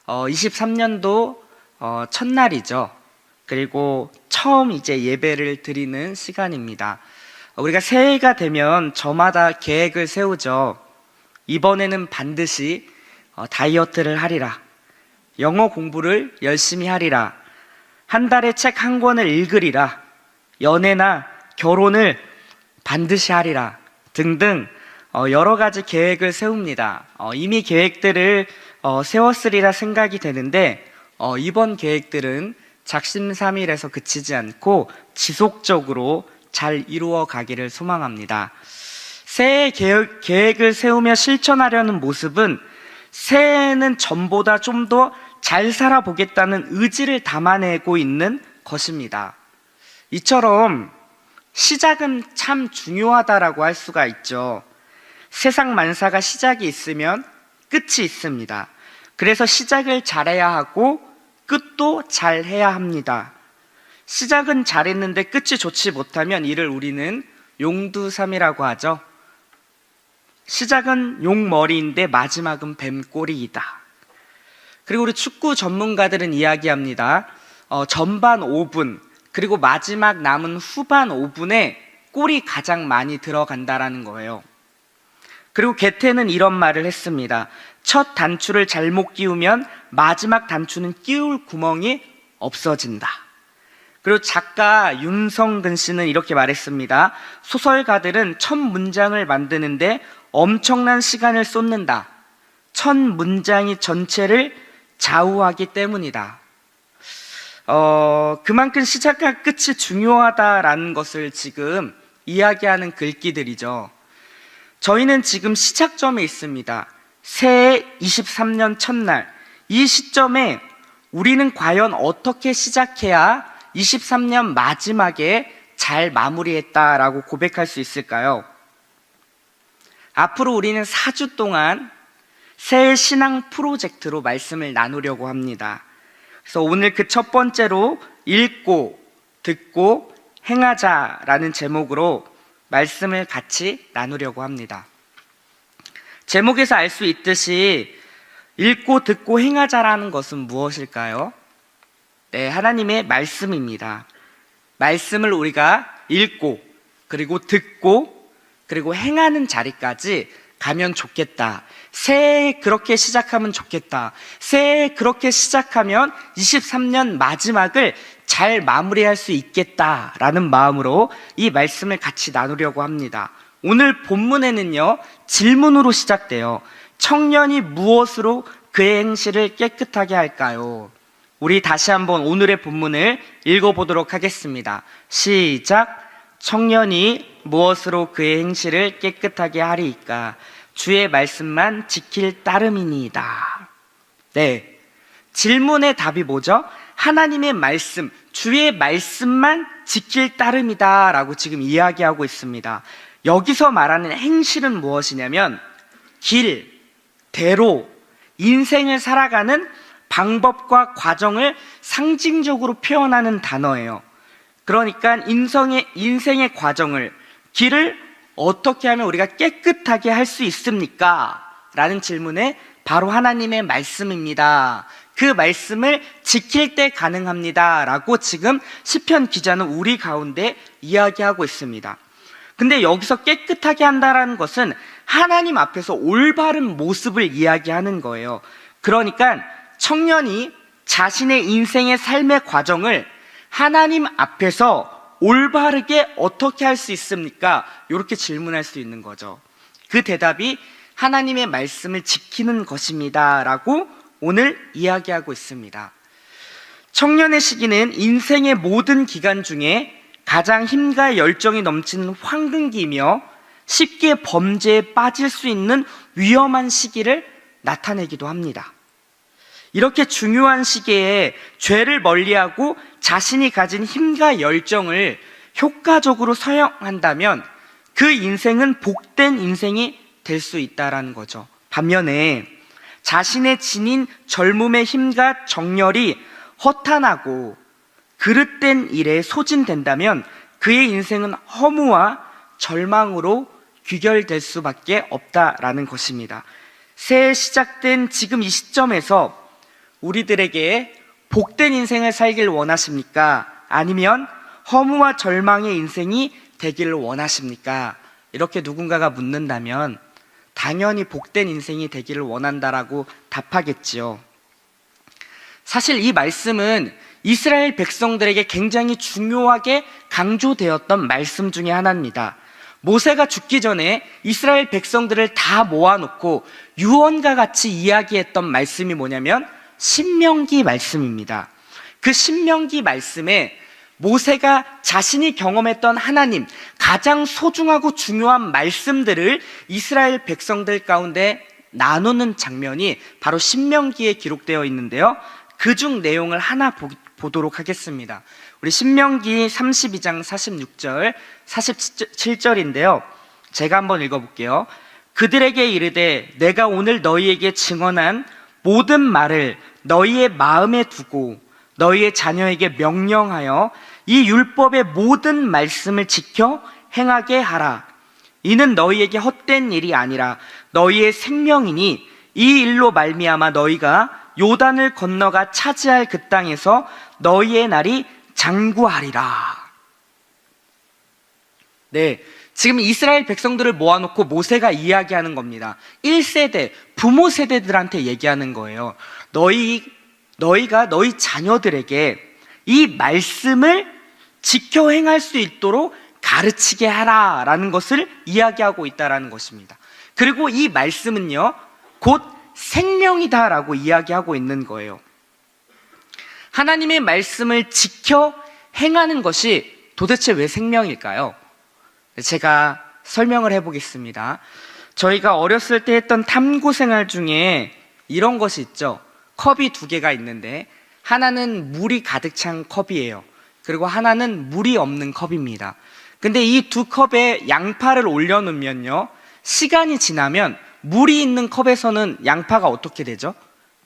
23년도 첫날이죠. 그리고 처음 이제 예배를 드리는 시간입니다. 우리가 새해가 되면 저마다 계획을 세우죠. 이번에는 반드시 다이어트를 하리라. 영어 공부를 열심히 하리라. 한 달에 책 한 권을 읽으리라. 연애나 결혼을 반드시 하리라. 등등 여러 가지 계획을 세웁니다. 이미 계획들을 세웠으리라 생각이 되는데 이번 계획들은 작심삼일에서 그치지 않고 지속적으로 잘 이루어 가기를 소망합니다. 새해 계획을 세우며 실천하려는 모습은 새해에는 전보다 좀 더 잘 살아보겠다는 의지를 담아내고 있는 것입니다. 이처럼 시작은 참 중요하다라고 할 수가 있죠. 세상 만사가 시작이 있으면 끝이 있습니다. 그래서 시작을 잘해야 하고 끝도 잘해야 합니다. 시작은 잘했는데 끝이 좋지 못하면 이를 우리는 용두삼이라고 하죠. 시작은 용머리인데 마지막은 뱀꼬리이다. 그리고 우리 축구 전문가들은 이야기합니다. 전반 5분 그리고 마지막 남은 후반 5분에 골이 가장 많이 들어간다라는 거예요. 그리고 게테는 이런 말을 했습니다. 첫 단추를 잘못 끼우면 마지막 단추는 끼울 구멍이 없어진다. 그리고 작가 윤성근 씨는 이렇게 말했습니다. 소설가들은 첫 문장을 만드는데 엄청난 시간을 쏟는다. 첫 문장이 전체를 좌우하기 때문이다. 그만큼 시작과 끝이 중요하다라는 것을 지금 이야기하는 글귀들이죠. 저희는 지금 시작점에 있습니다. 새해 23년 첫날, 이 시점에 우리는 과연 어떻게 시작해야 23년 마지막에 잘 마무리했다라고 고백할 수 있을까요? 앞으로 우리는 4주 동안 새해 신앙 프로젝트로 말씀을 나누려고 합니다. 그래서 오늘 그 첫 번째로 읽고 듣고 행하자라는 제목으로 말씀을 같이 나누려고 합니다. 제목에서 알 수 있듯이 읽고 듣고 행하자라는 것은 무엇일까요? 네, 하나님의 말씀입니다. 말씀을 우리가 읽고 그리고 듣고 그리고 행하는 자리까지 가면 좋겠다. 새해 그렇게 시작하면 좋겠다. 새해 그렇게 시작하면 23년 마지막을 잘 마무리할 수 있겠다라는 마음으로 이 말씀을 같이 나누려고 합니다. 오늘 본문에는요, 질문으로 시작돼요. 청년이 무엇으로 그의 행실을 깨끗하게 할까요? 우리 다시 한번 오늘의 본문을 읽어보도록 하겠습니다. 시작. 청년이 무엇으로 그의 행실을 깨끗하게 하리이까? 주의 말씀만 지킬 따름이니이다. 네, 질문의 답이 뭐죠? 하나님의 말씀, 주의 말씀만 지킬 따름이다 라고 지금 이야기하고 있습니다. 여기서 말하는 행실은 무엇이냐면 길, 대로, 인생을 살아가는 방법과 과정을 상징적으로 표현하는 단어예요. 그러니까 인생의 과정을, 길을 어떻게 하면 우리가 깨끗하게 할 수 있습니까? 라는 질문에 바로 하나님의 말씀입니다. 그 말씀을 지킬 때 가능합니다. 라고 지금 시편 기자는 우리 가운데 이야기하고 있습니다. 근데 여기서 깨끗하게 한다라는 것은 하나님 앞에서 올바른 모습을 이야기하는 거예요. 그러니까 청년이 자신의 인생의 삶의 과정을 하나님 앞에서 올바르게 어떻게 할 수 있습니까? 이렇게 질문할 수 있는 거죠. 그 대답이 하나님의 말씀을 지키는 것입니다 라고 오늘 이야기하고 있습니다. 청년의 시기는 인생의 모든 기간 중에 가장 힘과 열정이 넘치는 황금기이며 쉽게 범죄에 빠질 수 있는 위험한 시기를 나타내기도 합니다. 이렇게 중요한 시기에 죄를 멀리하고 자신이 가진 힘과 열정을 효과적으로 사용한다면 그 인생은 복된 인생이 될 수 있다는 거죠. 반면에 자신의 지닌 젊음의 힘과 정열이 허탄하고 그릇된 일에 소진된다면 그의 인생은 허무와 절망으로 귀결될 수밖에 없다라는 것입니다. 새해 시작된 지금 이 시점에서 우리들에게 복된 인생을 살길 원하십니까? 아니면 허무와 절망의 인생이 되기를 원하십니까? 이렇게 누군가가 묻는다면 당연히 복된 인생이 되기를 원한다라고 답하겠지요. 사실 이 말씀은 이스라엘 백성들에게 굉장히 중요하게 강조되었던 말씀 중에 하나입니다. 모세가 죽기 전에 이스라엘 백성들을 다 모아놓고 유언과 같이 이야기했던 말씀이 뭐냐면 신명기 말씀입니다. 그 신명기 말씀에 모세가 자신이 경험했던 하나님 가장 소중하고 중요한 말씀들을 이스라엘 백성들 가운데 나누는 장면이 바로 신명기에 기록되어 있는데요. 그중 내용을 하나 보도록 하겠습니다. 우리 신명기 32장 46절, 47절인데요. 제가 한번 읽어볼게요. 그들에게 이르되 내가 오늘 너희에게 증언한 모든 말을 너희의 마음에 두고 너희의 자녀에게 명령하여 이 율법의 모든 말씀을 지켜 행하게 하라. 이는 너희에게 헛된 일이 아니라 너희의 생명이니 이 일로 말미암아 너희가 요단을 건너가 차지할 그 땅에서 너희의 날이 장구하리라. 네, 지금 이스라엘 백성들을 모아놓고 모세가 이야기하는 겁니다. 1세대, 부모 세대들한테 얘기하는 거예요. 너희가 너희 자녀들에게 이 말씀을 지켜 행할 수 있도록 가르치게 하라라는 것을 이야기하고 있다라는 것입니다. 그리고 이 말씀은요, 곧 생명이다라고 이야기하고 있는 거예요. 하나님의 말씀을 지켜 행하는 것이 도대체 왜 생명일까요? 제가 설명을 해보겠습니다. 저희가 어렸을 때 했던 탐구 생활 중에 이런 것이 있죠. 컵이 두 개가 있는데 하나는 물이 가득 찬 컵이에요. 그리고 하나는 물이 없는 컵입니다. 근데 이 두 컵에 양파를 올려놓으면요, 시간이 지나면 물이 있는 컵에서는 양파가 어떻게 되죠?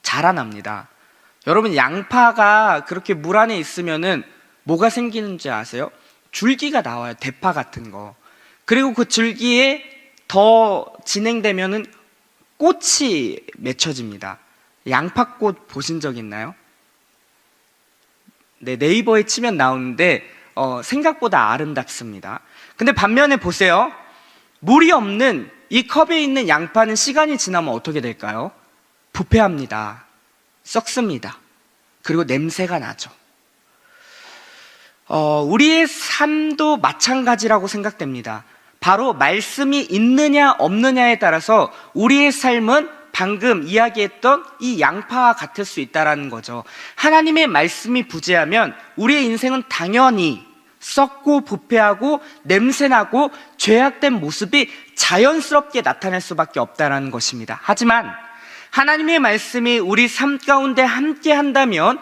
자라납니다. 여러분, 양파가 그렇게 물 안에 있으면은 뭐가 생기는지 아세요? 줄기가 나와요. 대파 같은 거. 그리고 그 줄기에 더 진행되면은 꽃이 맺혀집니다. 양파꽃 보신 적 있나요? 네, 네이버에 치면 나오는데 생각보다 아름답습니다. 근데 반면에 보세요. 물이 없는 이 컵에 있는 양파는 시간이 지나면 어떻게 될까요? 부패합니다. 썩습니다. 그리고 냄새가 나죠. 우리의 삶도 마찬가지라고 생각됩니다. 바로 말씀이 있느냐 없느냐에 따라서 우리의 삶은 방금 이야기했던 이 양파와 같을 수 있다는 거죠. 하나님의 말씀이 부재하면 우리의 인생은 당연히 썩고 부패하고 냄새나고 죄악된 모습이 자연스럽게 나타날 수밖에 없다는 것입니다. 하지만 하나님의 말씀이 우리 삶 가운데 함께 한다면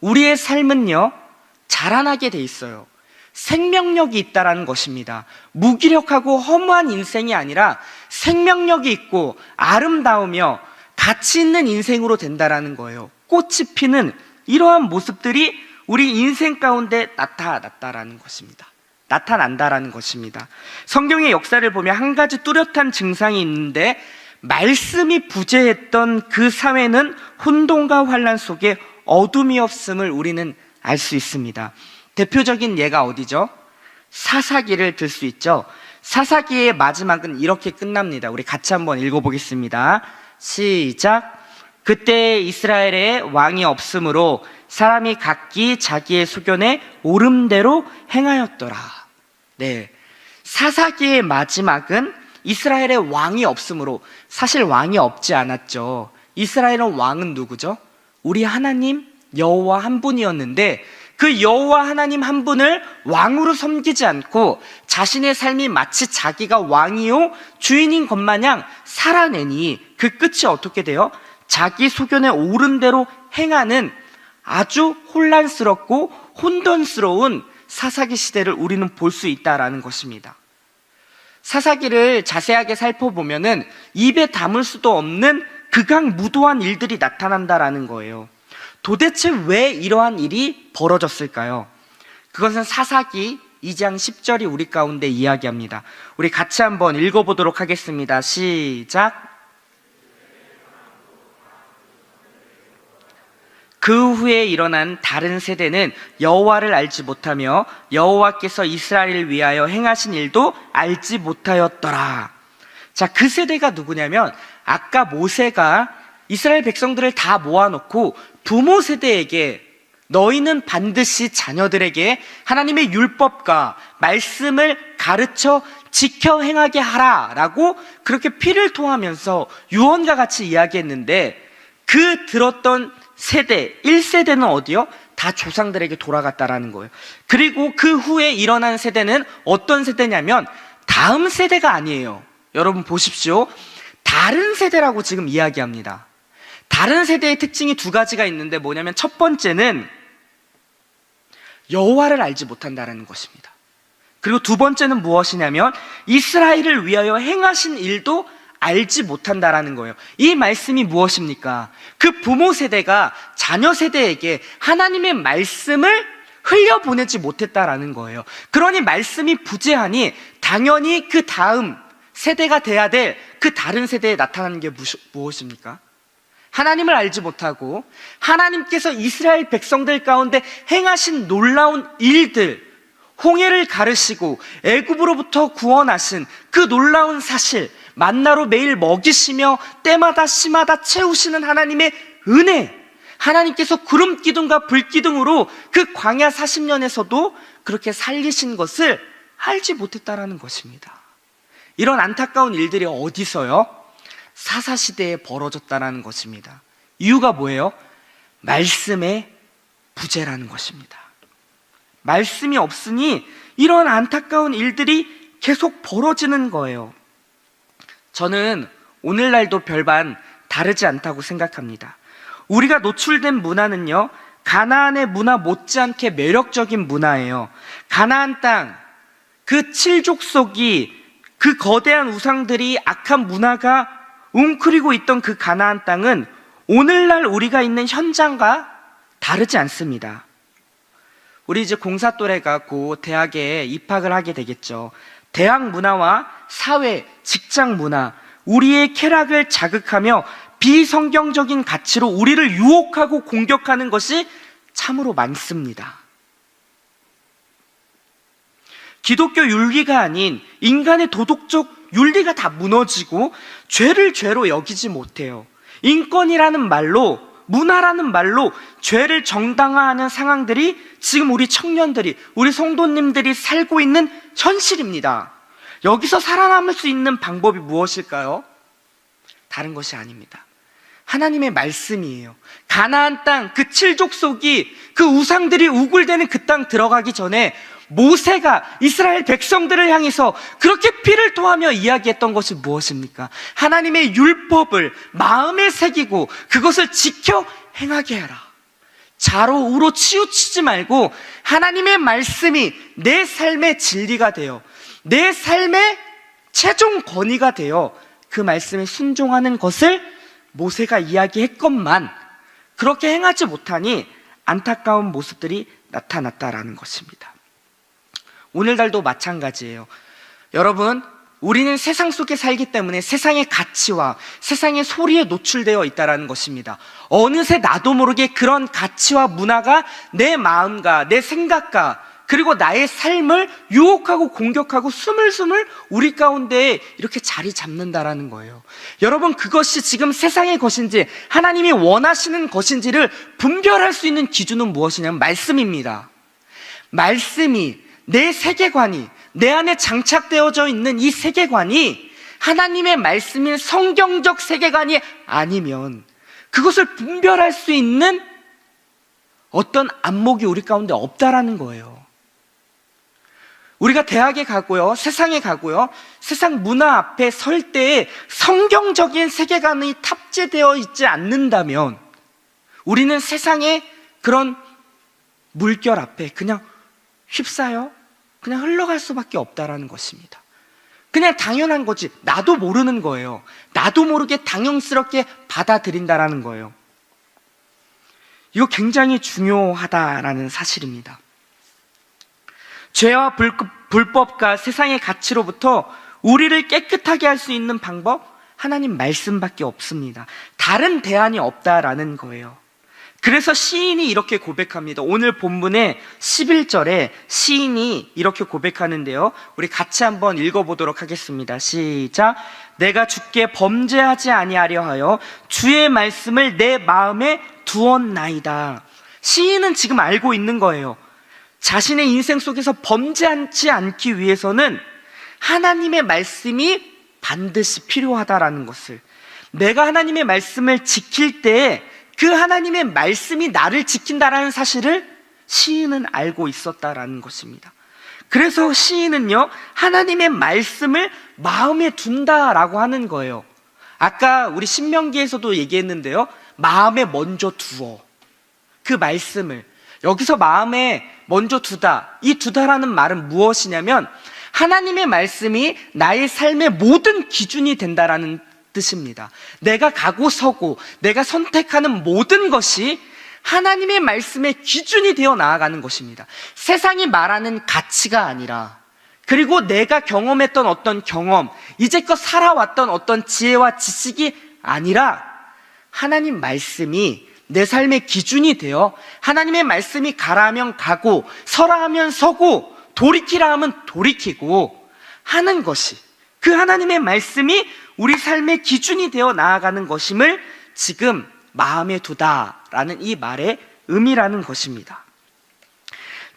우리의 삶은요, 자라나게 돼 있어요. 생명력이 있다는 것입니다. 무기력하고 허무한 인생이 아니라 생명력이 있고 아름다우며 가치 있는 인생으로 된다는 거예요. 꽃이 피는 이러한 모습들이 우리 인생 가운데 나타난다는 것입니다. 성경의 역사를 보면 한 가지 뚜렷한 증상이 있는데, 말씀이 부재했던 그 사회는 혼돈과 환란 속에 어둠이 없음을 우리는 알 수 있습니다. 대표적인 예가 어디죠? 사사기를 들 수 있죠. 사사기의 마지막은 이렇게 끝납니다. 우리 같이 한번 읽어보겠습니다. 시작. 그때 이스라엘에 왕이 없으므로 사람이 각기 자기의 소견에 오름대로 행하였더라. 네, 사사기의 마지막은 이스라엘에 왕이 없으므로, 사실 왕이 없지 않았죠. 이스라엘은 왕은 누구죠? 우리 하나님 여호와 한 분이었는데, 그 여호와 하나님 한 분을 왕으로 섬기지 않고 자신의 삶이 마치 자기가 왕이요 주인인 것 마냥 살아내니 그 끝이 어떻게 돼요? 자기 소견에 옳은 대로 행하는 아주 혼란스럽고 혼돈스러운 사사기 시대를 우리는 볼 수 있다라는 것입니다. 사사기를 자세하게 살펴보면은 입에 담을 수도 없는 극악무도한 일들이 나타난다라는 거예요. 도대체 왜 이러한 일이 벌어졌을까요? 그것은 사사기 2장 10절이 우리 가운데 이야기합니다. 우리 같이 한번 읽어보도록 하겠습니다. 시작. 그 후에 일어난 다른 세대는 여호와를 알지 못하며 여호와께서 이스라엘을 위하여 행하신 일도 알지 못하였더라. 자, 그 세대가 누구냐면 아까 모세가 이스라엘 백성들을 다 모아놓고 부모 세대에게 너희는 반드시 자녀들에게 하나님의 율법과 말씀을 가르쳐 지켜 행하게 하라라고 그렇게 피를 토하면서 유언과 같이 이야기했는데, 그 들었던 세대 1세대는 어디요? 다 조상들에게 돌아갔다라는 거예요. 그리고 그 후에 일어난 세대는 어떤 세대냐면 다음 세대가 아니에요. 여러분 보십시오. 다른 세대라고 지금 이야기합니다. 다른 세대의 특징이 두 가지가 있는데 뭐냐면 첫 번째는 여호와를 알지 못한다는 것입니다. 그리고 두 번째는 무엇이냐면 이스라엘을 위하여 행하신 일도 알지 못한다라는 거예요. 이 말씀이 무엇입니까? 그 부모 세대가 자녀 세대에게 하나님의 말씀을 흘려보내지 못했다라는 거예요. 그러니 말씀이 부재하니 당연히 그 다음 세대가 돼야 될 그 다른 세대에 나타나는 게 무엇입니까? 하나님을 알지 못하고 하나님께서 이스라엘 백성들 가운데 행하신 놀라운 일들, 홍해를 가르시고 애굽으로부터 구원하신 그 놀라운 사실, 만나로 매일 먹이시며 때마다 시마다 채우시는 하나님의 은혜, 하나님께서 구름 기둥과 불 기둥으로 그 광야 40년에서도 그렇게 살리신 것을 알지 못했다라는 것입니다. 이런 안타까운 일들이 어디서요? 사사시대에 벌어졌다라는 것입니다. 이유가 뭐예요? 말씀의 부재라는 것입니다. 말씀이 없으니 이런 안타까운 일들이 계속 벌어지는 거예요. 저는 오늘날도 별반 다르지 않다고 생각합니다. 우리가 노출된 문화는요, 가나안의 문화 못지않게 매력적인 문화예요. 가나안 땅, 그 칠족속이, 그 거대한 우상들이, 악한 문화가 웅크리고 있던 그 가나안 땅은 오늘날 우리가 있는 현장과 다르지 않습니다. 우리 이제 공사 또래가 곧 대학에 입학을 하게 되겠죠. 대학 문화와 사회, 직장 문화, 우리의 쾌락을 자극하며 비성경적인 가치로 우리를 유혹하고 공격하는 것이 참으로 많습니다. 기독교 윤리가 아닌 인간의 도덕적 윤리가 다 무너지고 죄를 죄로 여기지 못해요. 인권이라는 말로, 문화라는 말로 죄를 정당화하는 상황들이 지금 우리 청년들이, 우리 성도님들이 살고 있는 현실입니다. 여기서 살아남을 수 있는 방법이 무엇일까요? 다른 것이 아닙니다. 하나님의 말씀이에요. 가나안 땅, 그 칠족속이, 그 우상들이 우글대는 그 땅 들어가기 전에 모세가 이스라엘 백성들을 향해서 그렇게 피를 토하며 이야기했던 것이 무엇입니까? 하나님의 율법을 마음에 새기고 그것을 지켜 행하게 하라. 좌로 우로 치우치지 말고 하나님의 말씀이 내 삶의 진리가 되어, 내 삶의 최종 권위가 되어 그 말씀에 순종하는 것을 모세가 이야기했건만 그렇게 행하지 못하니 안타까운 모습들이 나타났다라는 것입니다. 오늘날도 마찬가지예요. 여러분, 우리는 세상 속에 살기 때문에 세상의 가치와 세상의 소리에 노출되어 있다는 것입니다. 어느새 나도 모르게 그런 가치와 문화가 내 마음과 내 생각과 그리고 나의 삶을 유혹하고 공격하고 스물스물 우리 가운데 이렇게 자리 잡는다라는 거예요. 여러분, 그것이 지금 세상의 것인지 하나님이 원하시는 것인지를 분별할 수 있는 기준은 무엇이냐면 말씀입니다. 말씀이, 내 세계관이, 내 안에 장착되어져 있는 이 세계관이 하나님의 말씀인 성경적 세계관이 아니면 그것을 분별할 수 있는 어떤 안목이 우리 가운데 없다라는 거예요. 우리가 대학에 가고요, 세상에 가고요, 세상 문화 앞에 설 때에 성경적인 세계관이 탑재되어 있지 않는다면 우리는 세상의 그런 물결 앞에 그냥 휩싸여 그냥 흘러갈 수밖에 없다라는 것입니다. 그냥 당연한 거지, 나도 모르는 거예요. 나도 모르게 당연스럽게 받아들인다라는 거예요. 이거 굉장히 중요하다라는 사실입니다. 죄와 불법과 세상의 가치로부터 우리를 깨끗하게 할 수 있는 방법, 하나님 말씀밖에 없습니다. 다른 대안이 없다라는 거예요. 그래서 시인이 이렇게 고백합니다. 오늘 본문의 11절에 시인이 이렇게 고백하는데요, 우리 같이 한번 읽어보도록 하겠습니다. 시작. 내가 주께 범죄하지 아니하려 하여 주의 말씀을 내 마음에 두었나이다. 시인은 지금 알고 있는 거예요. 자신의 인생 속에서 범죄하지 않기 위해서는 하나님의 말씀이 반드시 필요하다라는 것을, 내가 하나님의 말씀을 지킬 때 그 하나님의 말씀이 나를 지킨다라는 사실을 시인은 알고 있었다라는 것입니다. 그래서 시인은요, 하나님의 말씀을 마음에 둔다라고 하는 거예요. 아까 우리 신명기에서도 얘기했는데요, 마음에 먼저 두어. 그 말씀을 여기서 마음에 먼저 두다, 이 두다라는 말은 무엇이냐면 하나님의 말씀이 나의 삶의 모든 기준이 된다라는 뜻입니다. 내가 가고 서고 내가 선택하는 모든 것이 하나님의 말씀의 기준이 되어 나아가는 것입니다. 세상이 말하는 가치가 아니라, 그리고 내가 경험했던 어떤 경험, 이제껏 살아왔던 어떤 지혜와 지식이 아니라 하나님 말씀이 내 삶의 기준이 되어 하나님의 말씀이 가라 하면 가고 서라 하면 서고 돌이키라 하면 돌이키고 하는 것이, 그 하나님의 말씀이 우리 삶의 기준이 되어 나아가는 것임을 지금 마음에 두다라는 이 말의 의미라는 것입니다.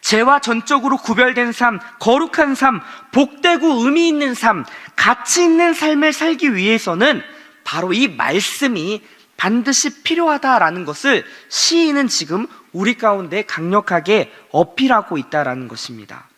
죄와 전적으로 구별된 삶, 거룩한 삶, 복되고 의미 있는 삶, 가치 있는 삶을 살기 위해서는 바로 이 말씀이 반드시 필요하다라는 것을 시인은 지금 우리 가운데 강력하게 어필하고 있다라는 것입니다.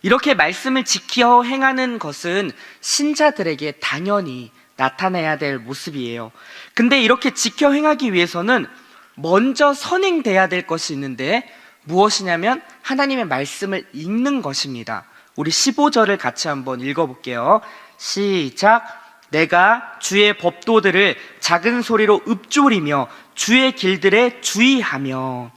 이렇게 말씀을 지켜 행하는 것은 신자들에게 당연히 나타나야 될 모습이에요. 근데 이렇게 지켜 행하기 위해서는 먼저 선행돼야 될 것이 있는데 무엇이냐면 하나님의 말씀을 읽는 것입니다. 우리 15절을 같이 한번 읽어볼게요. 시작. 내가 주의 법도들을 작은 소리로 읊조리며 주의 길들에 주의하며.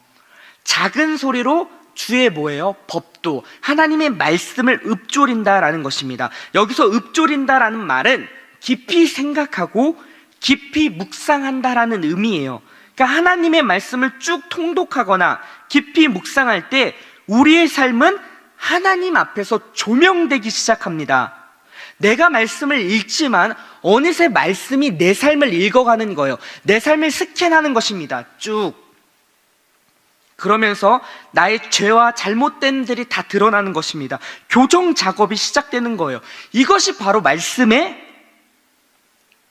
작은 소리로 주의 뭐예요? 법도, 하나님의 말씀을 읊조린다라는 것입니다. 여기서 읊조린다라는 말은 깊이 생각하고 깊이 묵상한다라는 의미예요. 그러니까 하나님의 말씀을 쭉 통독하거나 깊이 묵상할 때 우리의 삶은 하나님 앞에서 조명되기 시작합니다. 내가 말씀을 읽지만 어느새 말씀이 내 삶을 읽어가는 거예요. 내 삶을 스캔하는 것입니다. 쭉. 그러면서 나의 죄와 잘못된들이 다 드러나는 것입니다. 교정 작업이 시작되는 거예요. 이것이 바로 말씀의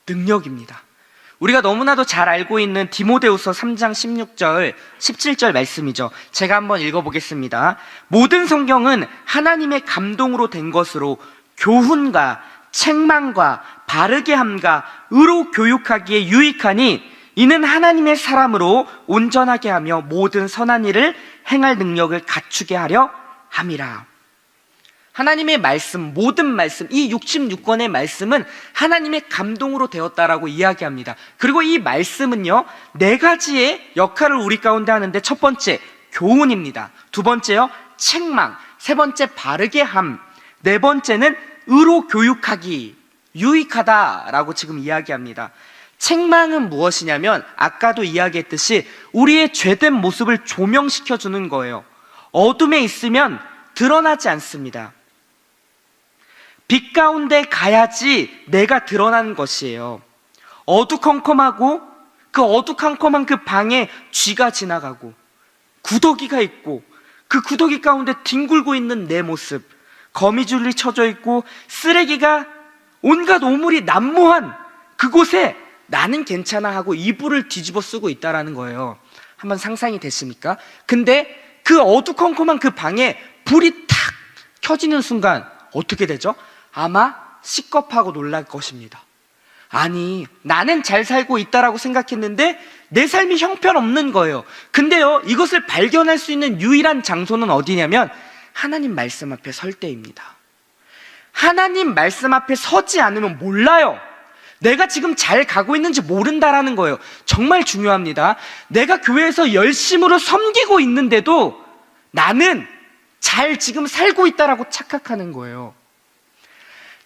능력입니다. 우리가 너무나도 잘 알고 있는 디모데후서 3장 16절, 17절 말씀이죠. 제가 한번 읽어보겠습니다. 모든 성경은 하나님의 감동으로 된 것으로 교훈과 책망과 바르게 함과 의로 교육하기에 유익하니 이는 하나님의 사람으로 온전하게 하며 모든 선한 일을 행할 능력을 갖추게 하려 함이라. 하나님의 말씀, 모든 말씀, 이 66권의 말씀은 하나님의 감동으로 되었다라고 이야기합니다. 그리고 이 말씀은요, 4가지의 역할을 우리 가운데 하는데, 첫 번째 교훈입니다. 두 번째요 책망, 세 번째 바르게 함, 네 번째는 의로 교육하기, 유익하다라고 지금 이야기합니다. 책망은 무엇이냐면 아까도 이야기했듯이 우리의 죄된 모습을 조명시켜 주는 거예요. 어둠에 있으면 드러나지 않습니다. 빛 가운데 가야지 내가 드러나는 것이에요. 어두컴컴하고 그 어두컴컴한 그 방에 쥐가 지나가고 구더기가 있고 그 구더기 가운데 뒹굴고 있는 내 모습, 거미줄이 쳐져 있고 쓰레기가 온갖 오물이 난무한 그곳에 나는 괜찮아 하고 이불을 뒤집어 쓰고 있다라는 거예요. 한번 상상이 됐습니까? 근데 그 어두컴컴한 그 방에 불이 탁 켜지는 순간 어떻게 되죠? 아마 시겁하고 놀랄 것입니다. 아니, 나는 잘 살고 있다라고 생각했는데 내 삶이 형편없는 거예요. 근데요, 이것을 발견할 수 있는 유일한 장소는 어디냐면 하나님 말씀 앞에 설 때입니다. 하나님 말씀 앞에 서지 않으면 몰라요. 내가 지금 잘 가고 있는지 모른다라는 거예요. 정말 중요합니다. 내가 교회에서 열심으로 섬기고 있는데도 나는 잘 지금 살고 있다라고 착각하는 거예요.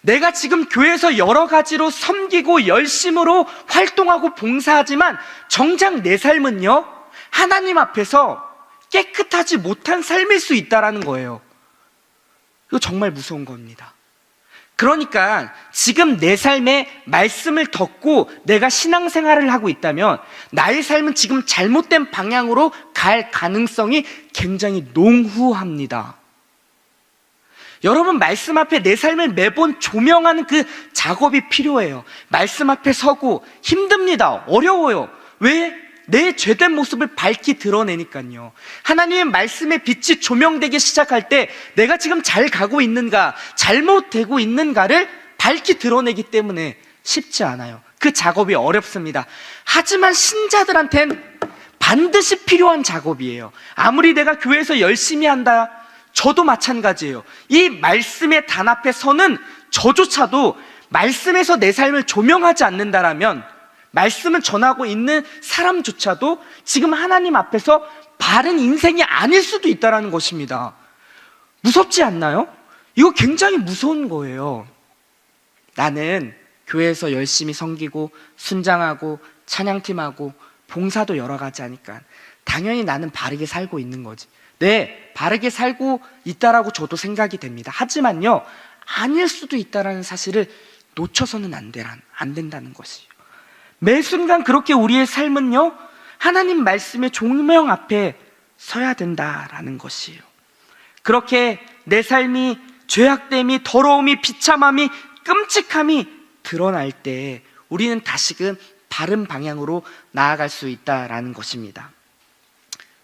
내가 지금 교회에서 여러 가지로 섬기고 열심으로 활동하고 봉사하지만 정작 내 삶은요, 하나님 앞에서 깨끗하지 못한 삶일 수 있다라는 거예요. 이거 정말 무서운 겁니다. 그러니까 지금 내 삶에 말씀을 듣고 내가 신앙생활을 하고 있다면 나의 삶은 지금 잘못된 방향으로 갈 가능성이 굉장히 농후합니다. 여러분, 말씀 앞에 내 삶을 매번 조명하는 그 작업이 필요해요. 말씀 앞에 서고 힘듭니다. 어려워요. 왜? 내 죄된 모습을 밝히 드러내니까요. 하나님의 말씀의 빛이 조명되기 시작할 때 내가 지금 잘 가고 있는가, 잘못되고 있는가를 밝히 드러내기 때문에 쉽지 않아요. 그 작업이 어렵습니다. 하지만 신자들한텐 반드시 필요한 작업이에요. 아무리 내가 교회에서 열심히 한다, 저도 마찬가지예요. 이 말씀의 단 앞에 서는 저조차도 말씀에서 내 삶을 조명하지 않는다라면, 말씀을 전하고 있는 사람조차도 지금 하나님 앞에서 바른 인생이 아닐 수도 있다는 것입니다. 무섭지 않나요? 이거 굉장히 무서운 거예요. 나는 교회에서 열심히 섬기고 순장하고 찬양팀하고 봉사도 여러 가지 하니까 당연히 나는 바르게 살고 있는 거지. 네, 바르게 살고 있다라고 저도 생각이 됩니다. 하지만요, 아닐 수도 있다는 사실을 놓쳐서는 안 된다는 것이에요. 매 순간 그렇게 우리의 삶은요, 하나님 말씀의 조명 앞에 서야 된다라는 것이에요. 그렇게 내 삶이 죄악됨이, 더러움이, 비참함이, 끔찍함이 드러날 때 우리는 다시금 바른 방향으로 나아갈 수 있다라는 것입니다.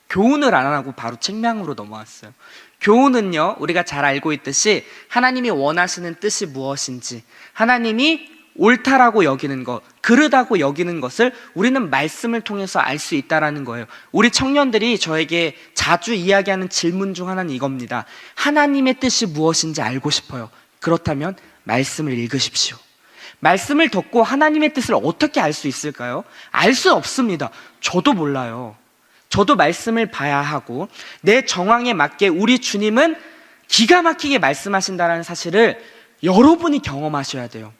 교훈을 안 하고 바로 책망으로 넘어왔어요. 교훈은요, 우리가 잘 알고 있듯이 하나님이 원하시는 뜻이 무엇인지, 하나님이 옳다라고 여기는 것, 그르다고 여기는 것을 우리는 말씀을 통해서 알 수 있다라는 거예요. 우리 청년들이 저에게 자주 이야기하는 질문 중 하나는 이겁니다. 하나님의 뜻이 무엇인지 알고 싶어요. 그렇다면 말씀을 읽으십시오. 말씀을 듣고 하나님의 뜻을 어떻게 알 수 있을까요? 알 수 없습니다. 저도 몰라요. 저도 말씀을 봐야 하고 내 정황에 맞게 우리 주님은 기가 막히게 말씀하신다는 사실을 여러분이 경험하셔야 돼요.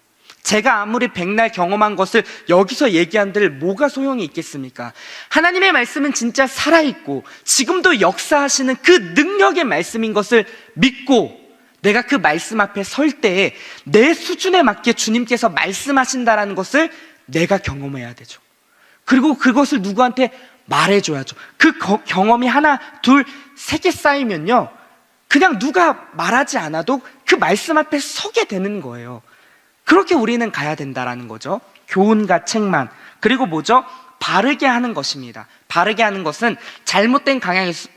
제가 아무리 백날 경험한 것을 여기서 얘기한들 뭐가 소용이 있겠습니까? 하나님의 말씀은 진짜 살아있고 지금도 역사하시는 그 능력의 말씀인 것을 믿고 내가 그 말씀 앞에 설 때에 내 수준에 맞게 주님께서 말씀하신다는 것을 내가 경험해야 되죠. 그리고 그것을 누구한테 말해줘야죠. 그 경험이 하나, 둘, 세 개 쌓이면요, 그냥 누가 말하지 않아도 그 말씀 앞에 서게 되는 거예요. 그렇게 우리는 가야 된다라는 거죠. 교훈과 책망, 그리고 뭐죠? 바르게 하는 것입니다. 바르게 하는 것은 잘못된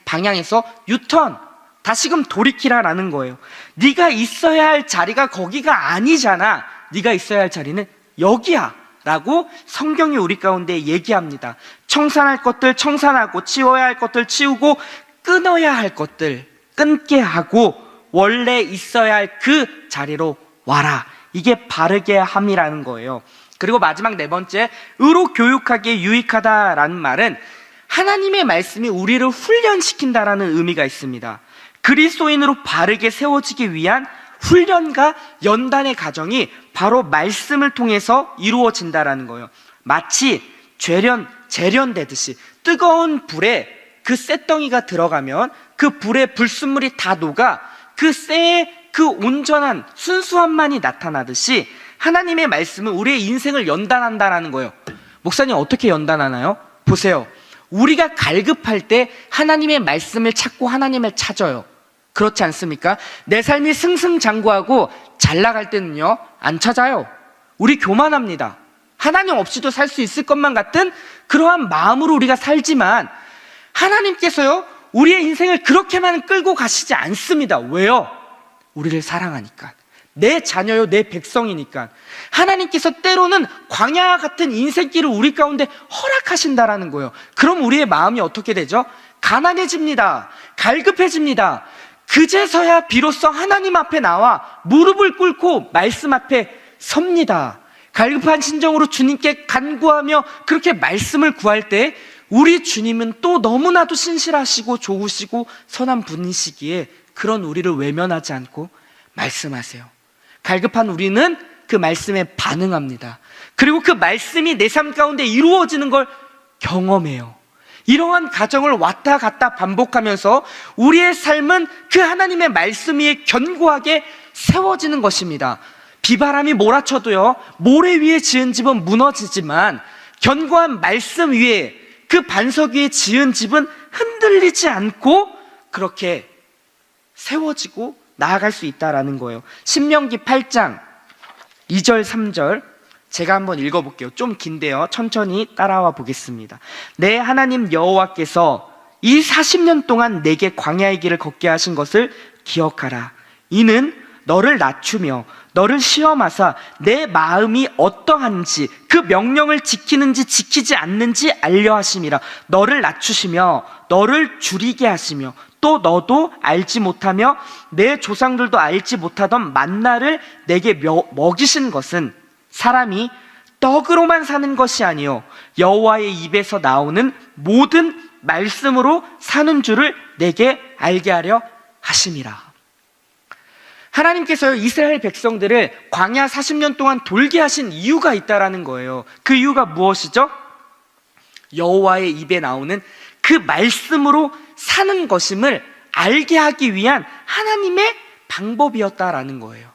방향에서 유턴, 다시금 돌이키라라는 거예요. 네가 있어야 할 자리가 거기가 아니잖아. 네가 있어야 할 자리는 여기야 라고 성경이 우리 가운데 얘기합니다. 청산할 것들 청산하고 치워야 할 것들 치우고 끊어야 할 것들 끊게 하고 원래 있어야 할 그 자리로 와라. 이게 바르게 함이라는 거예요. 그리고 마지막 네 번째, 의로 교육하기에 유익하다라는 말은 하나님의 말씀이 우리를 훈련시킨다라는 의미가 있습니다. 그리스도인으로 바르게 세워지기 위한 훈련과 연단의 과정이 바로 말씀을 통해서 이루어진다라는 거예요. 마치 재련되듯이 뜨거운 불에 그 쇳덩이가 들어가면 그 불에 불순물이 다 녹아 그 쇠의 그 온전한 순수함만이 나타나듯이 하나님의 말씀은 우리의 인생을 연단한다라는 거예요. 목사님, 어떻게 연단하나요? 보세요. 우리가 갈급할 때 하나님의 말씀을 찾고 하나님을 찾아요. 그렇지 않습니까? 내 삶이 승승장구하고 잘 나갈 때는요, 안 찾아요. 우리 교만합니다. 하나님 없이도 살 수 있을 것만 같은 그러한 마음으로 우리가 살지만 하나님께서요, 우리의 인생을 그렇게만 끌고 가시지 않습니다. 왜요? 우리를 사랑하니까. 내 자녀요, 내 백성이니까. 하나님께서 때로는 광야 같은 인생길을 우리 가운데 허락하신다라는 거예요. 그럼 우리의 마음이 어떻게 되죠? 가난해집니다. 갈급해집니다. 그제서야 비로소 하나님 앞에 나와 무릎을 꿇고 말씀 앞에 섭니다. 갈급한 심정으로 주님께 간구하며 그렇게 말씀을 구할 때 우리 주님은 또 너무나도 신실하시고 좋으시고 선한 분이시기에 그런 우리를 외면하지 않고 말씀하세요. 갈급한 우리는 그 말씀에 반응합니다. 그리고 그 말씀이 내 삶 가운데 이루어지는 걸 경험해요. 이러한 과정을 왔다 갔다 반복하면서 우리의 삶은 그 하나님의 말씀 위에 견고하게 세워지는 것입니다. 비바람이 몰아쳐도요, 모래 위에 지은 집은 무너지지만 견고한 말씀 위에, 그 반석 위에 지은 집은 흔들리지 않고 그렇게 세워지고 나아갈 수 있다라는 거예요. 신명기 8장 2절 3절 제가 한번 읽어볼게요. 좀 긴데요, 천천히 따라와 보겠습니다. 내 하나님 여호와께서 이 40년 동안 내게 광야의 길을 걷게 하신 것을 기억하라. 이는 너를 낮추며 너를 시험하사 내 마음이 어떠한지, 그 명령을 지키는지 지키지 않는지 알려 하심이라. 너를 낮추시며 너를 줄이게 하시며 또 너도 알지 못하며 내 조상들도 알지 못하던 만나를 내게 먹이신 것은 사람이 떡으로만 사는 것이 아니요 여호와의 입에서 나오는 모든 말씀으로 사는 줄을 내게 알게 하려 하심이라. 하나님께서 이스라엘 백성들을 광야 40년 동안 돌게 하신 이유가 있다라는 거예요. 그 이유가 무엇이죠? 여호와의 입에 나오는 그 말씀으로 사는 것임을 알게 하기 위한 하나님의 방법이었다라는 거예요.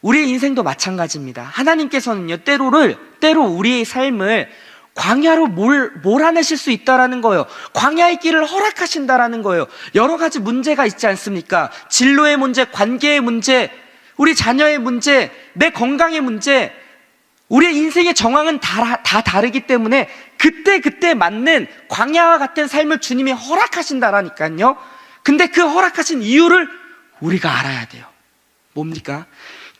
우리의 인생도 마찬가지입니다. 하나님께서는요, 때로 우리의 삶을 광야로 몰아내실 수 있다라는 거예요. 광야의 길을 허락하신다라는 거예요. 여러 가지 문제가 있지 않습니까? 진로의 문제, 관계의 문제, 우리 자녀의 문제, 내 건강의 문제, 우리의 인생의 정황은 다 다르기 때문에 그때 맞는 광야와 같은 삶을 주님이 허락하신다라니까요. 근데 그 허락하신 이유를 우리가 알아야 돼요. 뭡니까?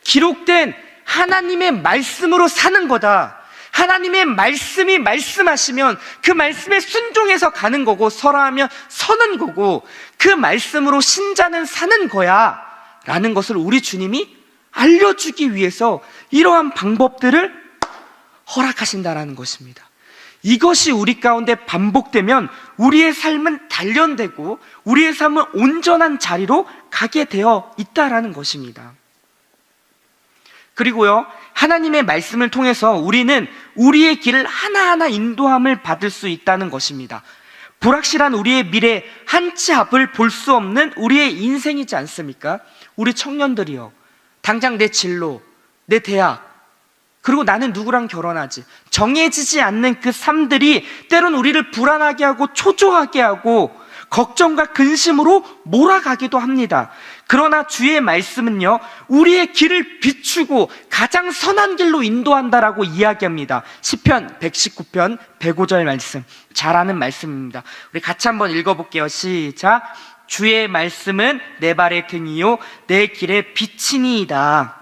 기록된 하나님의 말씀으로 사는 거다. 하나님의 말씀이 말씀하시면 그 말씀에 순종해서 가는 거고, 설하면 서는 거고, 그 말씀으로 신자는 사는 거야 라는 것을 우리 주님이 알려주기 위해서 이러한 방법들을 허락하신다라는 것입니다. 이것이 우리 가운데 반복되면 우리의 삶은 단련되고 우리의 삶은 온전한 자리로 가게 되어 있다라는 것입니다. 그리고요, 하나님의 말씀을 통해서 우리는 우리의 길을 하나하나 인도함을 받을 수 있다는 것입니다. 불확실한 우리의 미래, 한 치 앞을 볼 수 없는 우리의 인생이지 않습니까? 우리 청년들이요, 당장 내 진로, 내 대학, 그리고 나는 누구랑 결혼하지, 정해지지 않는 그 삶들이 때론 우리를 불안하게 하고 초조하게 하고 걱정과 근심으로 몰아가기도 합니다. 그러나 주의 말씀은요, 우리의 길을 비추고 가장 선한 길로 인도한다라고 이야기합니다. 시편 119편 105절 말씀, 잘 아는 말씀입니다. 우리 같이 한번 읽어볼게요. 시작. 주의 말씀은 내 발의 등이요 내 길의 빛이니이다.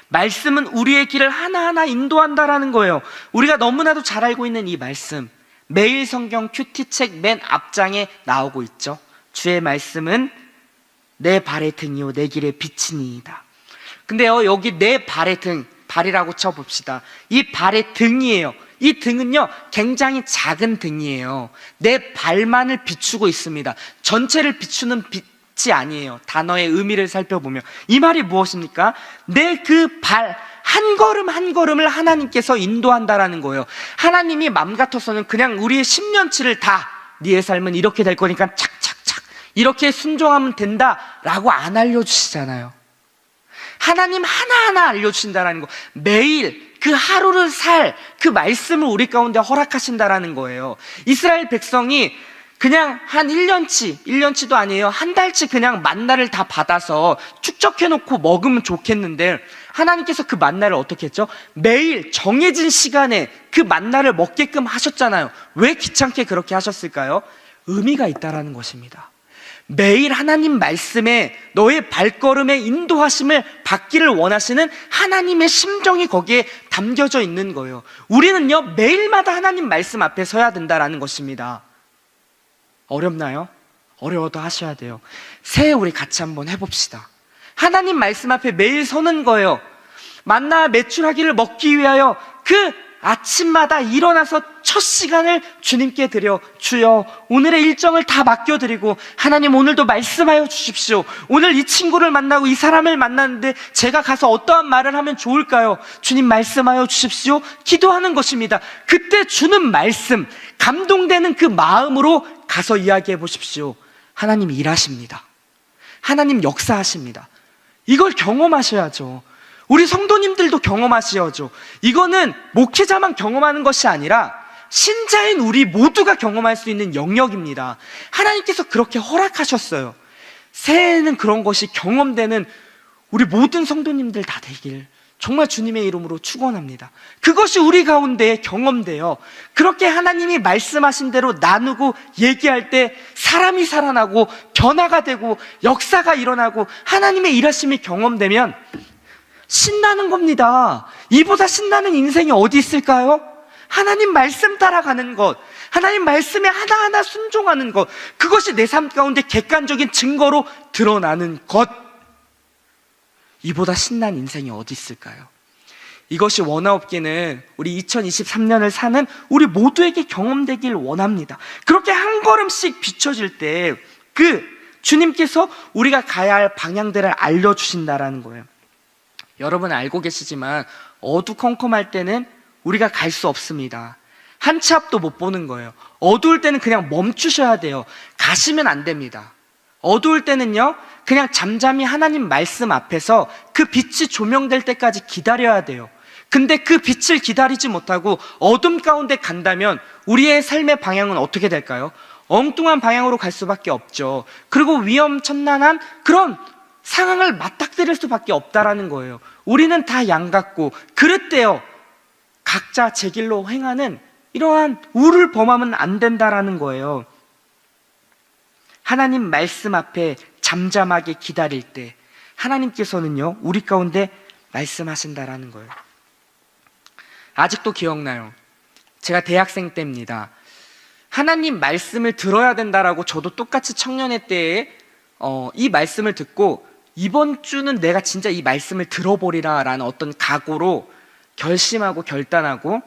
말씀은 우리의 길을 하나하나 인도한다라는 거예요. 우리가 너무나도 잘 알고 있는 이 말씀, 매일 성경 큐티책 맨 앞장에 나오고 있죠. 주의 말씀은 내 발의 등이요 내 길의 빛이니이다. 근데요, 여기 내 발의 등, 발이라고 쳐봅시다. 이 발의 등이에요. 이 등은요, 굉장히 작은 등이에요. 내 발만을 비추고 있습니다. 전체를 비추는 빛이 아니에요. 단어의 의미를 살펴보면 이 말이 무엇입니까? 내 그 발 한 걸음 한 걸음을 하나님께서 인도한다라는 거예요. 하나님이 맘 같아서는 그냥 우리의 10년치를 다 네의 삶은 이렇게 될 거니까 착착착 이렇게 순종하면 된다라고 안 알려주시잖아요. 하나님 하나하나 알려주신다라는 거, 매일 그 하루를 살 그 말씀을 우리 가운데 허락하신다라는 거예요. 이스라엘 백성이 그냥 한 1년치도 아니에요, 한 달치 그냥 만나를 다 받아서 축적해놓고 먹으면 좋겠는데 하나님께서 그 만나를 어떻게 했죠? 매일 정해진 시간에 그 만나를 먹게끔 하셨잖아요. 왜 귀찮게 그렇게 하셨을까요? 의미가 있다라는 것입니다. 매일 하나님 말씀에 너의 발걸음의 인도하심을 받기를 원하시는 하나님의 심정이 거기에 담겨져 있는 거예요. 우리는요, 매일마다 하나님 말씀 앞에 서야 된다라는 것입니다. 어렵나요? 어려워도 하셔야 돼요. 새해 우리 같이 한번 해봅시다. 하나님 말씀 앞에 매일 서는 거예요. 만나 매출하기를 먹기 위하여 그 아침마다 일어나서 첫 시간을 주님께 드려, 주여 오늘의 일정을 다 맡겨드리고, 하나님 오늘도 말씀하여 주십시오. 오늘 이 친구를 만나고 이 사람을 만났는데 제가 가서 어떠한 말을 하면 좋을까요? 주님 말씀하여 주십시오. 기도하는 것입니다. 그때 주는 말씀, 감동되는 그 마음으로 가서 이야기해 보십시오. 하나님 일하십니다. 하나님 역사하십니다. 이걸 경험하셔야죠. 우리 성도님들도 경험하셔야죠. 이거는 목회자만 경험하는 것이 아니라 신자인 우리 모두가 경험할 수 있는 영역입니다. 하나님께서 그렇게 허락하셨어요. 새해에는 그런 것이 경험되는 우리 모든 성도님들 다 되길 정말 주님의 이름으로 축원합니다. 그것이 우리 가운데 경험돼요. 그렇게 하나님이 말씀하신 대로 나누고 얘기할 때 사람이 살아나고 변화가 되고 역사가 일어나고 하나님의 일하심이 경험되면 신나는 겁니다. 이보다 신나는 인생이 어디 있을까요? 하나님 말씀 따라가는 것, 하나님 말씀에 하나하나 순종하는 것, 그것이 내 삶 가운데 객관적인 증거로 드러나는 것, 이보다 신난 인생이 어디 있을까요? 이것이 원화업계는 우리 2023년을 사는 우리 모두에게 경험되길 원합니다. 그렇게 한 걸음씩 비춰질 때 그 주님께서 우리가 가야 할 방향들을 알려주신다라는 거예요. 여러분 알고 계시지만 어두컴컴할 때는 우리가 갈 수 없습니다. 한 치 앞도 못 보는 거예요. 어두울 때는 그냥 멈추셔야 돼요. 가시면 안 됩니다. 어두울 때는요, 그냥 잠잠히 하나님 말씀 앞에서 그 빛이 조명될 때까지 기다려야 돼요. 근데 그 빛을 기다리지 못하고 어둠 가운데 간다면 우리의 삶의 방향은 어떻게 될까요? 엉뚱한 방향으로 갈 수밖에 없죠. 그리고 위험천만한 그런 상황을 맞닥뜨릴 수밖에 없다라는 거예요. 우리는 다 양 같고 그릇되어 각자 제 길로 행하는 이러한 우를 범하면 안 된다라는 거예요. 하나님 말씀 앞에 잠잠하게 기다릴 때 하나님께서는요, 우리 가운데 말씀하신다라는 거예요. 아직도 기억나요. 제가 대학생 때입니다. 하나님 말씀을 들어야 된다라고 저도 똑같이 청년회 때에 이 말씀을 듣고 이번 주는 내가 진짜 이 말씀을 들어보리라 라는 어떤 각오로 결심하고 결단하고,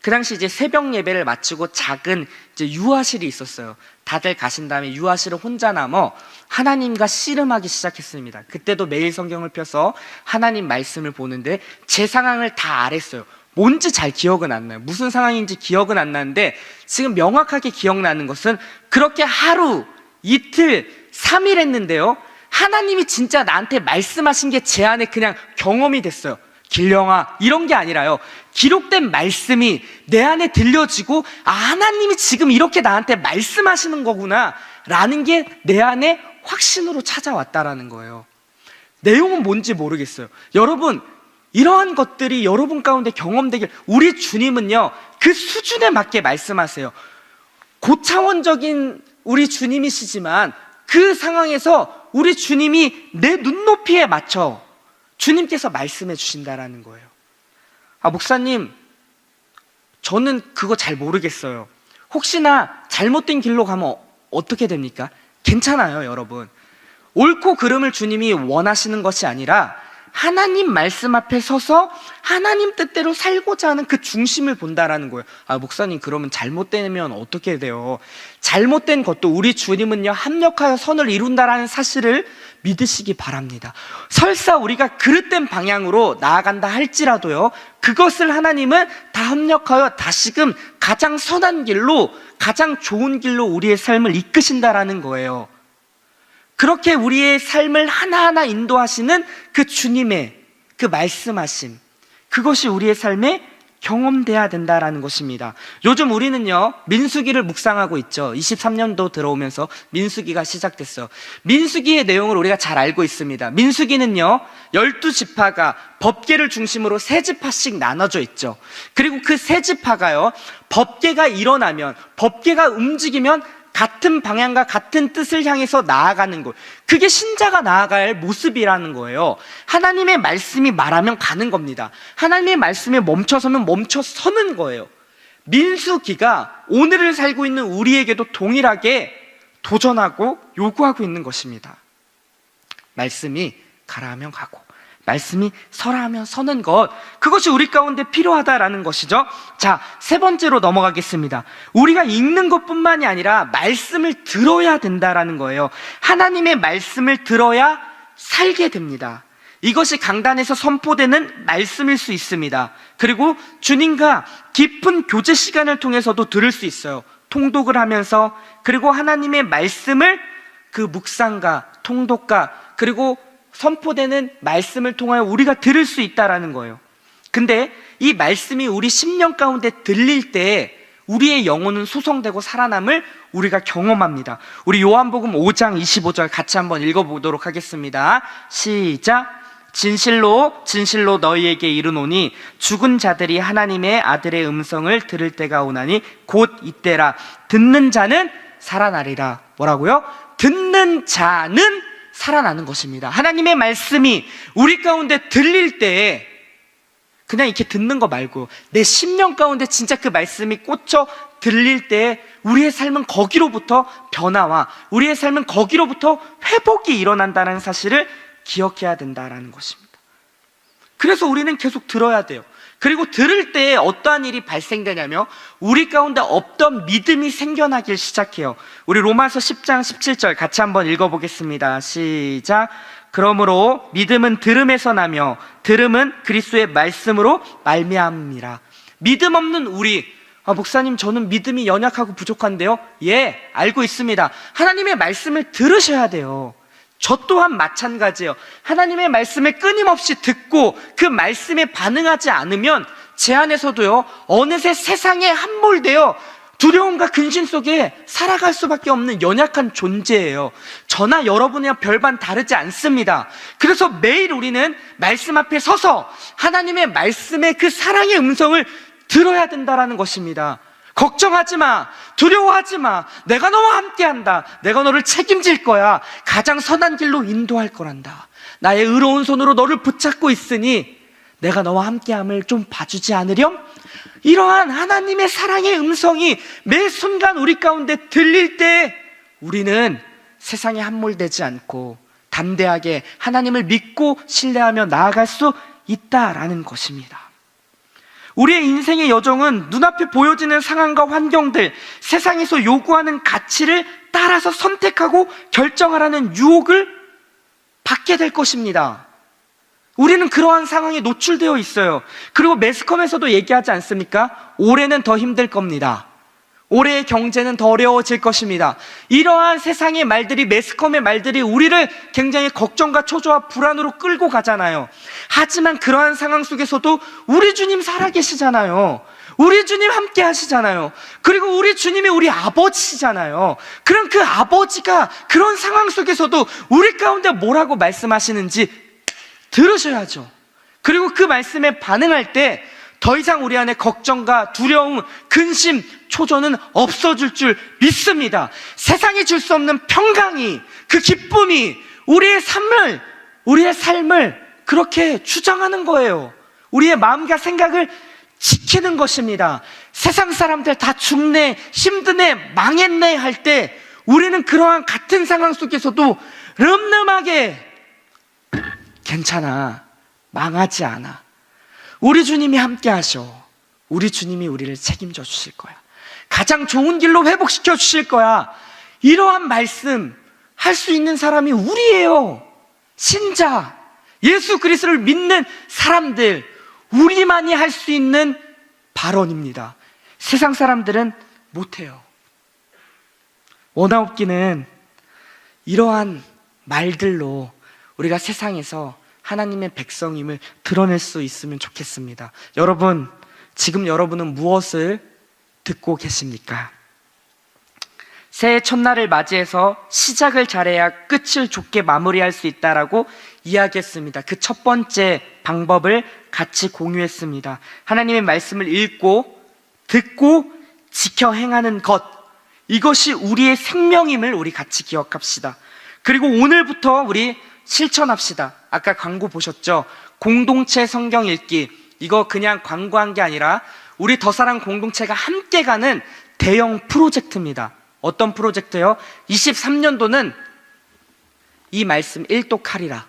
그 당시 이제 새벽 예배를 마치고 작은 이제 유아실이 있었어요. 다들 가신 다음에 유아실을 혼자 남아 하나님과 씨름하기 시작했습니다. 그때도 매일 성경을 펴서 하나님 말씀을 보는데 제 상황을 다 알았어요. 뭔지 잘 기억은 안 나요. 무슨 상황인지 기억은 안 나는데 지금 명확하게 기억나는 것은 그렇게 하루, 이틀, 3일 했는데요, 하나님이 진짜 나한테 말씀하신 게 제 안에 그냥 경험이 됐어요. 길령아, 이런 게 아니라요, 기록된 말씀이 내 안에 들려지고, 아, 하나님이 지금 이렇게 나한테 말씀하시는 거구나 라는 게 내 안에 확신으로 찾아왔다라는 거예요. 내용은 뭔지 모르겠어요. 여러분, 이러한 것들이 여러분 가운데 경험되길, 우리 주님은요 그 수준에 맞게 말씀하세요. 고차원적인 우리 주님이시지만 그 상황에서 우리 주님이 내 눈높이에 맞춰 주님께서 말씀해 주신다라는 거예요. 아, 목사님, 저는 그거 잘 모르겠어요. 혹시나 잘못된 길로 가면 어떻게 됩니까? 괜찮아요, 여러분. 옳고 그름을 주님이 원하시는 것이 아니라 하나님 말씀 앞에 서서 하나님 뜻대로 살고자 하는 그 중심을 본다라는 거예요. 아, 목사님, 그러면 잘못되면 어떻게 돼요? 잘못된 것도 우리 주님은요 합력하여 선을 이룬다라는 사실을 믿으시기 바랍니다. 설사 우리가 그릇된 방향으로 나아간다 할지라도요, 그것을 하나님은 다 합력하여 다시금 가장 선한 길로, 가장 좋은 길로 우리의 삶을 이끄신다라는 거예요. 그렇게 우리의 삶을 하나하나 인도하시는 그 주님의 그 말씀하심, 그것이 우리의 삶에 경험돼야 된다라는 것입니다. 요즘 우리는요 민수기를 묵상하고 있죠. 23년도 들어오면서 민수기가 시작됐어요. 민수기의 내용을 우리가 잘 알고 있습니다. 민수기는요 12지파가 법궤를 중심으로 3지파씩 나눠져 있죠. 그리고 그 3지파가요 법궤가 일어나면, 법궤가 움직이면 같은 방향과 같은 뜻을 향해서 나아가는 것, 그게 신자가 나아갈 모습이라는 거예요. 하나님의 말씀이 말하면 가는 겁니다. 하나님의 말씀에 멈춰서면 멈춰서는 거예요. 민수기가 오늘을 살고 있는 우리에게도 동일하게 도전하고 요구하고 있는 것입니다. 말씀이 가라 하면 가고, 말씀이 서라 하면 서는 것, 그것이 우리 가운데 필요하다라는 것이죠. 자, 세 번째로 넘어가겠습니다. 우리가 읽는 것뿐만이 아니라 말씀을 들어야 된다라는 거예요. 하나님의 말씀을 들어야 살게 됩니다. 이것이 강단에서 선포되는 말씀일 수 있습니다. 그리고 주님과 깊은 교제 시간을 통해서도 들을 수 있어요. 통독을 하면서, 그리고 하나님의 말씀을 그 묵상과 통독과 그리고 선포되는 말씀을 통하여 우리가 들을 수 있다라는 거예요. 근데 이 말씀이 우리 심령 가운데 들릴 때 우리의 영혼은 소성되고 살아남을 우리가 경험합니다. 우리 요한복음 5장 25절 같이 한번 읽어보도록 하겠습니다. 시작. 진실로 진실로 너희에게 이르노니 죽은 자들이 하나님의 아들의 음성을 들을 때가 오나니 곧 이때라. 듣는 자는 살아나리라. 뭐라고요? 듣는 자는 살아나는 것입니다. 하나님의 말씀이 우리 가운데 들릴 때 그냥 이렇게 듣는 거 말고 내 심령 가운데 진짜 그 말씀이 꽂혀 들릴 때 우리의 삶은 거기로부터 변화와 우리의 삶은 거기로부터 회복이 일어난다는 사실을 기억해야 된다라는 것입니다. 그래서 우리는 계속 들어야 돼요. 그리고 들을 때 어떠한 일이 발생되냐면 우리 가운데 없던 믿음이 생겨나길 시작해요. 우리 로마서 10장 17절 같이 한번 읽어보겠습니다. 시작. 그러므로 믿음은 들음에서 나며 들음은 그리스도의 말씀으로 말미암음이라. 믿음 없는 우리, 목사님 저는 믿음이 연약하고 부족한데요. 예, 알고 있습니다. 하나님의 말씀을 들으셔야 돼요. 저 또한 마찬가지예요. 하나님의 말씀을 끊임없이 듣고 그 말씀에 반응하지 않으면 제 안에서도요 어느새 세상에 함몰되어 두려움과 근심 속에 살아갈 수밖에 없는 연약한 존재예요. 저나 여러분이랑 별반 다르지 않습니다. 그래서 매일 우리는 말씀 앞에 서서 하나님의 말씀의 그 사랑의 음성을 들어야 된다는 것입니다. 걱정하지 마, 두려워하지 마, 내가 너와 함께한다, 내가 너를 책임질 거야, 가장 선한 길로 인도할 거란다, 나의 의로운 손으로 너를 붙잡고 있으니 내가 너와 함께함을 좀 봐주지 않으렴? 이러한 하나님의 사랑의 음성이 매 순간 우리 가운데 들릴 때 우리는 세상에 함몰되지 않고 담대하게 하나님을 믿고 신뢰하며 나아갈 수 있다라는 것입니다. 우리의 인생의 여정은 눈앞에 보여지는 상황과 환경들, 세상에서 요구하는 가치를 따라서 선택하고 결정하라는 유혹을 받게 될 것입니다. 우리는 그러한 상황에 노출되어 있어요. 그리고 매스컴에서도 얘기하지 않습니까? 올해는 더 힘들 겁니다. 올해의 경제는 더 어려워질 것입니다. 이러한 세상의 말들이, 매스컴의 말들이 우리를 굉장히 걱정과 초조와 불안으로 끌고 가잖아요. 하지만 그러한 상황 속에서도 우리 주님 살아계시잖아요. 우리 주님 함께 하시잖아요. 그리고 우리 주님이 우리 아버지시잖아요. 그럼 그 아버지가 그런 상황 속에서도 우리 가운데 뭐라고 말씀하시는지 들으셔야죠. 그리고 그 말씀에 반응할 때 더 이상 우리 안에 걱정과 두려움, 근심, 초조는 없어질 줄 믿습니다. 세상이 줄 수 없는 평강이, 그 기쁨이 우리의 삶을 그렇게 주장하는 거예요. 우리의 마음과 생각을 지키는 것입니다. 세상 사람들 다 죽네, 힘드네, 망했네 할 때 우리는 그러한 같은 상황 속에서도 늠름하게 괜찮아, 망하지 않아, 우리 주님이 함께 하셔, 우리 주님이 우리를 책임져 주실 거야, 가장 좋은 길로 회복시켜 주실 거야, 이러한 말씀 할 수 있는 사람이 우리예요. 신자, 예수 그리스도를 믿는 사람들, 우리만이 할 수 있는 발언입니다. 세상 사람들은 못해요. 원하옵기는 이러한 말들로 우리가 세상에서 하나님의 백성임을 드러낼 수 있으면 좋겠습니다. 여러분, 지금 여러분은 무엇을 듣고 계십니까? 새해 첫날을 맞이해서 시작을 잘해야 끝을 좋게 마무리할 수 있다라고 이야기했습니다. 그 첫 번째 방법을 같이 공유했습니다. 하나님의 말씀을 읽고 듣고 지켜 행하는 것, 이것이 우리의 생명임을 우리 같이 기억합시다. 그리고 오늘부터 우리 실천합시다. 아까 광고 보셨죠? 공동체 성경 읽기, 이거 그냥 광고한 게 아니라 우리 더사랑 공동체가 함께 가는 대형 프로젝트입니다. 어떤 프로젝트요? 23년도는 이 말씀 일독하리라.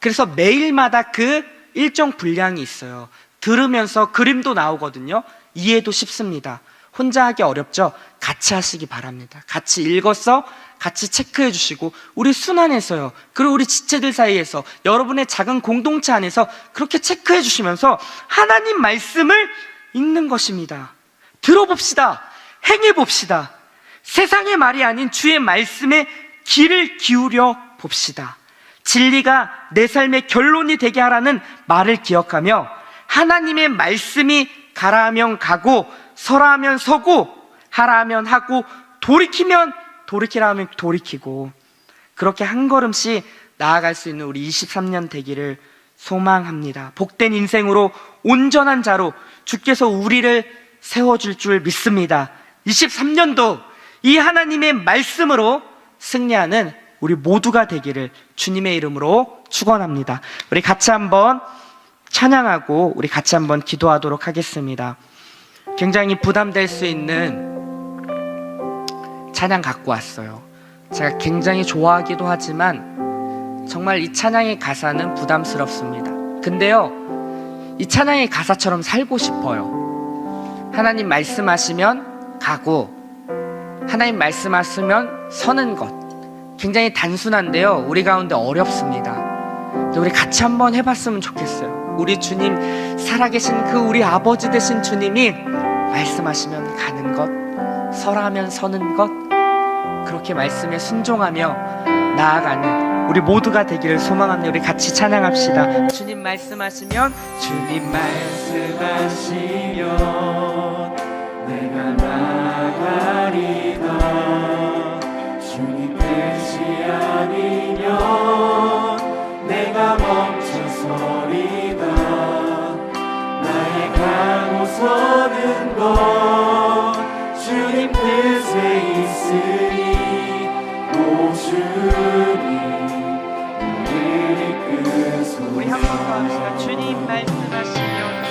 그래서 매일마다 그 일정 분량이 있어요. 들으면서 그림도 나오거든요. 이해도 쉽습니다. 혼자 하기 어렵죠? 같이 하시기 바랍니다. 같이 읽어서 같이 체크해 주시고, 우리 순환해서요, 그리고 우리 지체들 사이에서, 여러분의 작은 공동체 안에서 그렇게 체크해 주시면서 하나님 말씀을 읽는 것입니다. 들어봅시다. 행해봅시다. 세상의 말이 아닌 주의 말씀에 귀를 기울여 봅시다. 진리가 내 삶의 결론이 되게 하라는 말을 기억하며, 하나님의 말씀이 가라 하면 가고, 서라 하면 서고, 하라 하면 하고, 돌이키면 돌이키라 하면 돌이키고, 그렇게 한 걸음씩 나아갈 수 있는 우리 23년 되기를 소망합니다. 복된 인생으로, 온전한 자로 주께서 우리를 세워줄 줄 믿습니다. 23년도 이 하나님의 말씀으로 승리하는 우리 모두가 되기를 주님의 이름으로 축원합니다. 우리 같이 한번 찬양하고 우리 같이 한번 기도하도록 하겠습니다. 굉장히 부담될 수 있는 찬양 갖고 왔어요. 제가 굉장히 좋아하기도 하지만 정말 이 찬양의 가사는 부담스럽습니다. 근데요, 이 찬양의 가사처럼 살고 싶어요. 하나님 말씀하시면 가고, 하나님 말씀하시면 서는 것. 굉장히 단순한데요, 우리 가운데 어렵습니다. 근데 우리 같이 한번 해봤으면 좋겠어요. 우리 주님, 살아계신 그 우리 아버지 되신 주님이 말씀하시면 가는 것, 서라 하면 서는 것, 그렇게 말씀에 순종하며 나아가는 우리 모두가 되기를 소망합니다. 우리 같이 찬양합시다. 주님 말씀하시면, 주님 말씀하시면 내가 나가리다. 주님 뜻이 아니면 내가 멈춰서리다. 나의 가고 서는 것 주님 뜻에 있으니, 오 주님 나를 이끄소서. 우리 한 번 더 합시다. 주님 말씀하시면,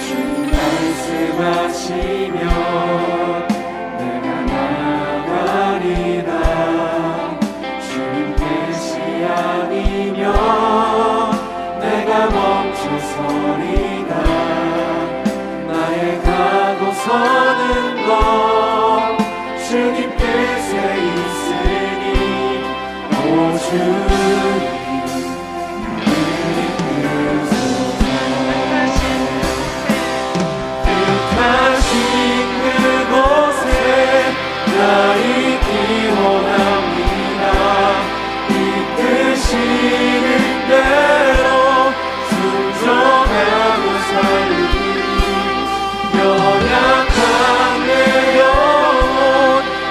주님 말씀하시면 내가 나가리다. 주님 뜻이 아니면 내가 멈춰서리다. 나의 가고 서는 것 주님 뜻에 있으니, 오 주님 나 있기 원합니다. 이끄시는 대로 순종하고 살리니, 연약한 내 영혼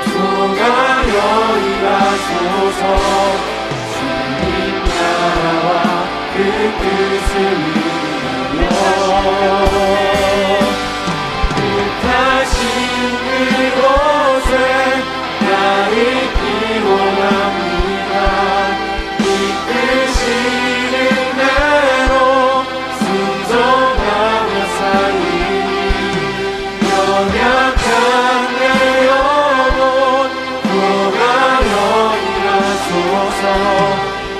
통하여 일하소서. 주님 나라와 그 뜻을 위하여 뜻하신 그곳에 나 있기 원합니다. 이끄시는 대로 순종하며 살리니, 연약한 내 영혼 통하여 일하소서.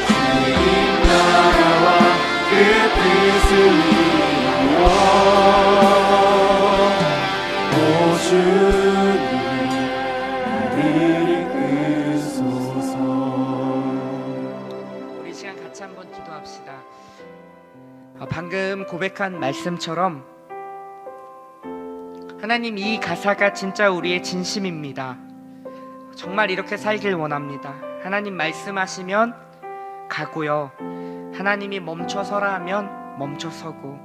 주님 나라와 그 뜻을 위하여, 오 주님 나를 이끄소서. 우리 시간 같이 한번 기도합시다. 방금 고백한 말씀처럼 하나님, 이 가사가 진짜 우리의 진심입니다. 정말 이렇게 살길 원합니다. 하나님 말씀하시면 가고요, 하나님이 멈춰서라 하면 멈춰서고,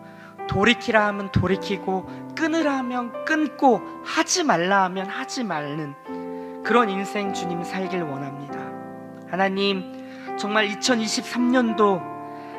돌이키라 하면 돌이키고, 끊으라 하면 끊고, 하지 말라 하면 하지 말는 그런 인생 주님 살길 원합니다. 하나님, 정말 2023년도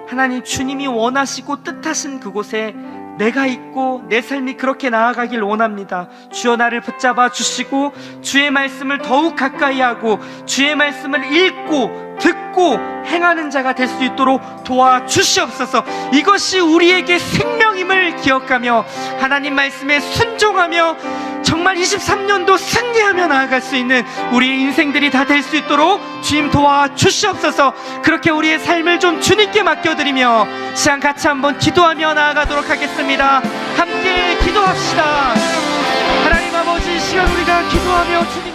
하나님 주님이 원하시고 뜻하신 그곳에 내가 있고 내 삶이 그렇게 나아가길 원합니다. 주여 나를 붙잡아 주시고, 주의 말씀을 더욱 가까이 하고, 주의 말씀을 읽고 듣고 행하는 자가 될 수 있도록 도와주시옵소서. 이것이 우리에게 생명임을 기억하며 하나님 말씀에 순종하며 정말 23년도 승리하며 나아갈 수 있는 우리의 인생들이 다 될 수 있도록 주님 도와주시옵소서. 그렇게 우리의 삶을 좀 주님께 맡겨드리며 시간 같이 한번 기도하며 나아가도록 하겠습니다. 함께 기도합시다. 하나님 아버지, 이 시간 우리가 기도하며 주님